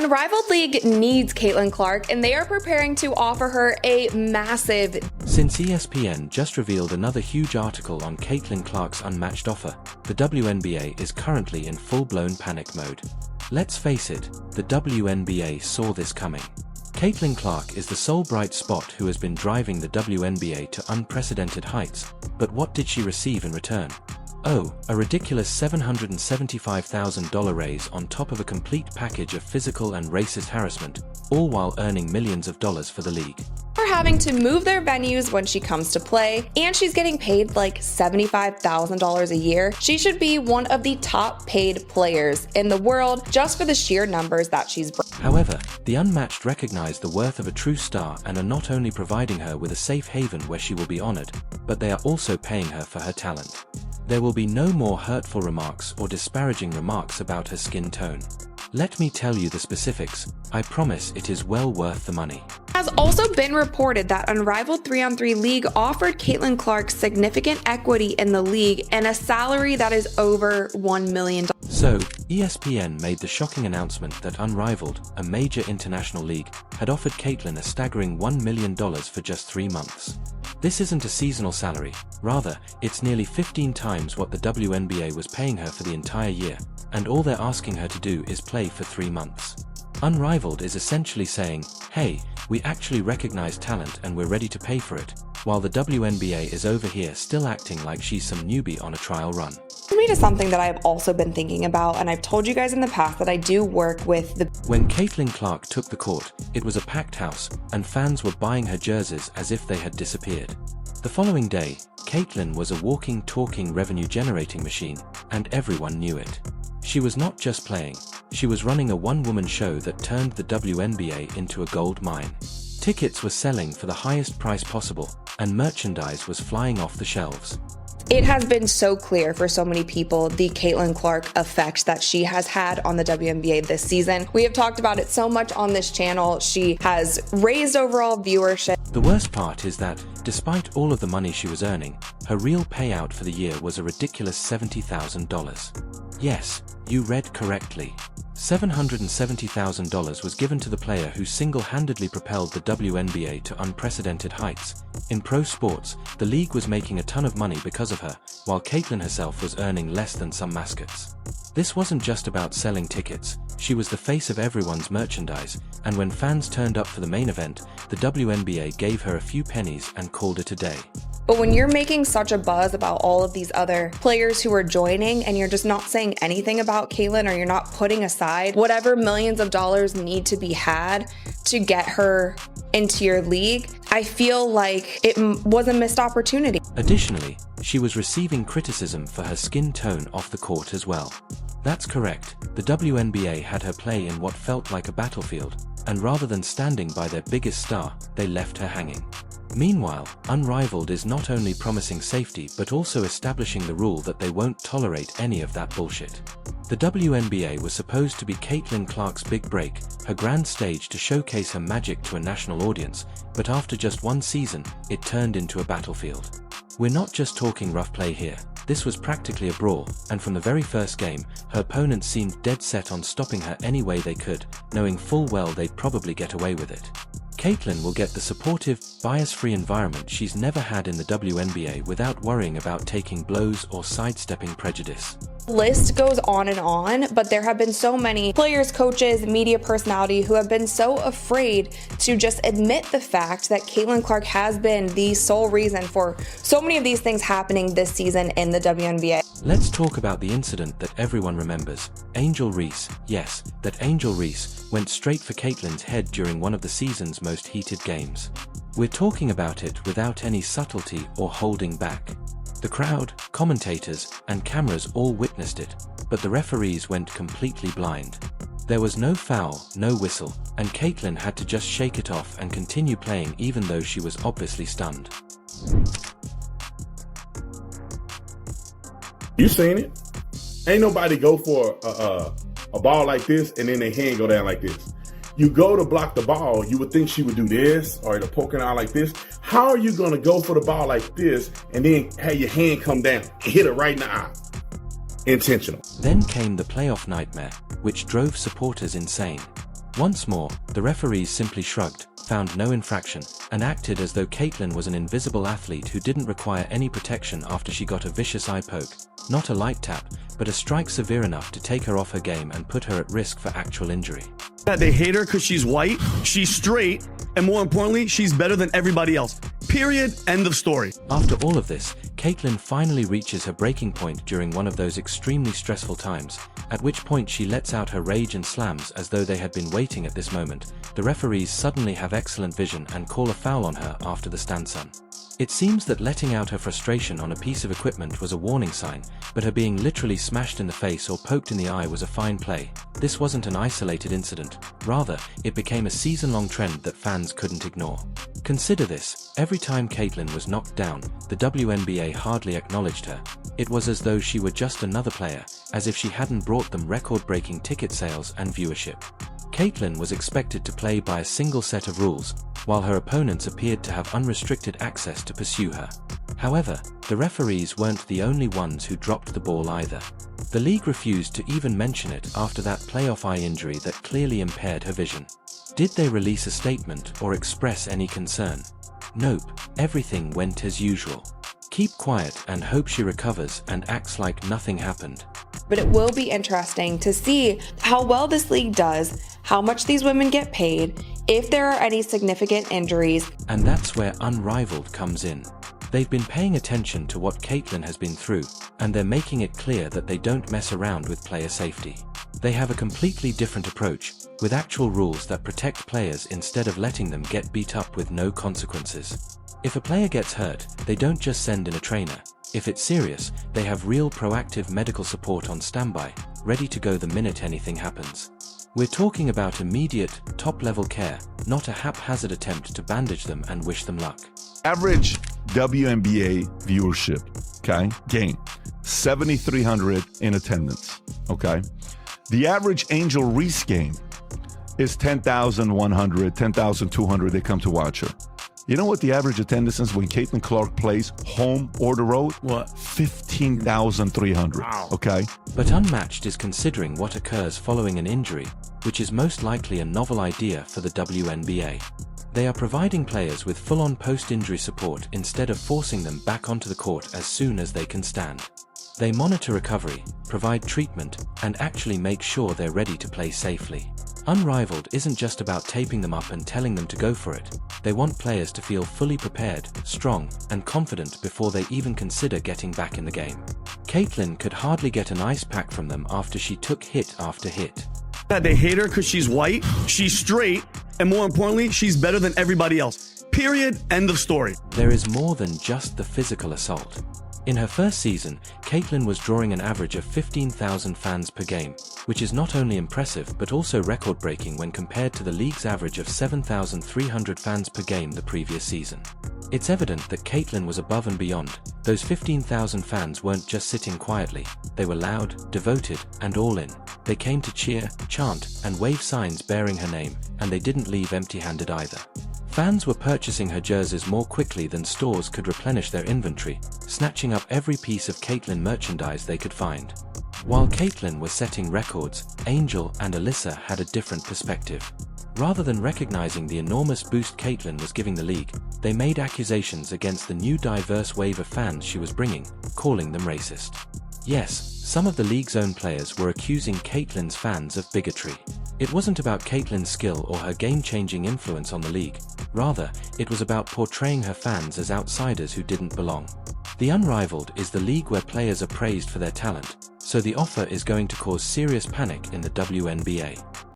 Unrivaled League needs Caitlin Clark, and they are preparing to offer her a massive. Since ESPN just revealed another huge article on Caitlin Clark's unmatched offer, the WNBA is currently in full-blown panic mode. Let's face it, the WNBA saw this coming. Caitlin Clark is the sole bright spot who has been driving the WNBA to unprecedented heights, but what did she receive in return? Oh, a ridiculous $775,000 raise on top of a complete package of physical and racist harassment, all while earning millions of dollars for the league. For having to move their venues when she comes to play, and she's getting paid like $75,000 a year. She should be one of the top paid players in the world just for the sheer numbers that she's brought. However, the Unmatched recognize the worth of a true star and are not only providing her with a safe haven where she will be honored, but they are also paying her for her talent. There will be no more hurtful remarks or disparaging remarks about her skin tone. Let me tell you the specifics. I promise it is well worth the money. It has also been reported that Unrivaled 3-on-3 League offered Caitlin Clark significant equity in the league and a salary that is over $1 million. So, ESPN made the shocking announcement that Unrivaled, a major international league, had offered Caitlin a staggering $1 million for just 3 months. This isn't a seasonal salary, rather, it's nearly 15 times what the WNBA was paying her for the entire year, and all they're asking her to do is play for 3 months. Unrivaled is essentially saying, hey, we actually recognize talent and we're ready to pay for it, while the WNBA is over here still acting like she's some newbie on a trial run. Me to something that I've also been thinking about, and I've told you guys in the past that I do work with the. When Caitlin Clark took the court, it was a packed house, and fans were buying her jerseys as if they had disappeared. The following day, Caitlin was a walking, talking revenue-generating machine, and everyone knew it. She was not just playing, she was running a one-woman show that turned the WNBA into a gold mine. Tickets were selling for the highest price possible, and merchandise was flying off the shelves. It has been so clear for so many people the Caitlin Clark effect that she has had on the WNBA this season. We have talked about it so much on this channel. She has raised overall viewership. The worst part is that, despite all of the money she was earning, her real payout for the year was a ridiculous $70,000. Yes, you read correctly. $770,000 was given to the player who single-handedly propelled the WNBA to unprecedented heights. In pro sports, the league was making a ton of money because of her, while Caitlin herself was earning less than some mascots. This wasn't just about selling tickets, she was the face of everyone's merchandise, and when fans turned up for the main event, the WNBA gave her a few pennies and called it a day. But when you're making such a buzz about all of these other players who are joining and you're just not saying anything about Caitlin, or you're not putting aside whatever millions of dollars need to be had to get her into your league, I feel like it was a missed opportunity. Additionally, she was receiving criticism for her skin tone off the court as well. That's correct, the WNBA had her play in what felt like a battlefield, and rather than standing by their biggest star, they left her hanging. Meanwhile, Unrivaled is not only promising safety but also establishing the rule that they won't tolerate any of that bullshit. The WNBA was supposed to be Caitlin Clark's big break, her grand stage to showcase her magic to a national audience, but after just one season, it turned into a battlefield. We're not just talking rough play here, this was practically a brawl, and from the very first game, her opponents seemed dead set on stopping her any way they could, knowing full well they'd probably get away with it. Caitlin will get the supportive, bias-free environment she's never had in the WNBA without worrying about taking blows or sidestepping prejudice. The list goes on, but there have been so many players, coaches, media personality who have been so afraid to just admit the fact that Caitlin Clark has been the sole reason for so many of these things happening this season in the WNBA. Let's talk about the incident that everyone remembers. Angel Reese, yes, that Angel Reese went straight for Caitlin's head during one of the season's most heated games. We're talking about it without any subtlety or holding back. The crowd, commentators, and cameras all witnessed it, but the referees went completely blind. There was no foul, no whistle, and Caitlin had to just shake it off and continue playing even though she was obviously stunned. You seen it? Ain't nobody go for a ball like this and then their hand go down like this. You go to block the ball, you would think she would do this or the poking out like this. How are you going to go for the ball like this and then have your hand come down and hit it right in the eye? Intentional. Then came the playoff nightmare, which drove supporters insane. Once more, the referees simply shrugged, found no infraction, and acted as though Caitlyn was an invisible athlete who didn't require any protection after she got a vicious eye poke. Not a light tap, but a strike severe enough to take her off her game and put her at risk for actual injury. They hate her because she's white, she's straight, and more importantly, she's better than everybody else. Period. End of story. After all of this, Caitlyn finally reaches her breaking point during one of those extremely stressful times, at which point she lets out her rage and slams as though they had been waiting at this moment. The referees suddenly have excellent vision and call a foul on her after the stanson. It seems that letting out her frustration on a piece of equipment was a warning sign, but her being literally smashed in the face or poked in the eye was a fine play. This wasn't an isolated incident. Rather, it became a season-long trend that fans couldn't ignore. Consider this: every time Caitlyn was knocked down, the WNBA hardly acknowledged her. It was as though she were just another player, as if she hadn't brought them record-breaking ticket sales and viewership. Caitlyn was expected to play by a single set of rules, while her opponents appeared to have unrestricted access to pursue her. However, the referees weren't the only ones who dropped the ball either. The league refused to even mention it after that playoff eye injury that clearly impaired her vision. Did they release a statement or express any concern? Nope, everything went as usual. Keep quiet and hope she recovers and acts like nothing happened. But it will be interesting to see how well this league does, how much these women get paid, if there are any significant injuries. And that's where Unrivaled comes in. They've been paying attention to what Caitlyn has been through, and they're making it clear that they don't mess around with player safety. They have a completely different approach, with actual rules that protect players instead of letting them get beat up with no consequences. If a player gets hurt, they don't just send in a trainer. If it's serious, they have real proactive medical support on standby, ready to go the minute anything happens. We're talking about immediate, top-level care, not a haphazard attempt to bandage them and wish them luck. Average WNBA viewership, okay, game, 7,300 in attendance, okay? The average Angel Reese game is 10,100, 10,200, they come to watch her. You know what the average attendance is when Caitlin Clark plays home or the road? What? 15,300, Wow. okay? But Unmatched is considering what occurs following an injury, which is most likely a novel idea for the WNBA. They are providing players with full-on post-injury support instead of forcing them back onto the court as soon as they can stand. They monitor recovery, provide treatment, and actually make sure they're ready to play safely. Unrivaled isn't just about taping them up and telling them to go for it. They want players to feel fully prepared, strong, and confident before they even consider getting back in the game. Caitlyn could hardly get an ice pack from them after she took hit after hit. They hate her because she's white, she's straight, and more importantly, she's better than everybody else. Period. End of story. There is more than just the physical assault. In her first season, Caitlyn was drawing an average of 15,000 fans per game, which is not only impressive but also record-breaking when compared to the league's average of 7,300 fans per game the previous season. It's evident that Caitlyn was above and beyond. Those 15,000 fans weren't just sitting quietly. They were loud, devoted, and all in. They came to cheer, chant, and wave signs bearing her name, and they didn't leave empty-handed either. Fans were purchasing her jerseys more quickly than stores could replenish their inventory, snatching up every piece of Caitlyn merchandise they could find. While Caitlyn was setting records, Angel and Alyssa had a different perspective. Rather than recognizing the enormous boost Caitlyn was giving the league, they made accusations against the new diverse wave of fans she was bringing, calling them racist. Yes, some of the league's own players were accusing Caitlyn's fans of bigotry. It wasn't about Caitlyn's skill or her game-changing influence on the league. Rather, it was about portraying her fans as outsiders who didn't belong. The Unrivaled is the league where players are praised for their talent, so the offer is going to cause serious panic in the WNBA.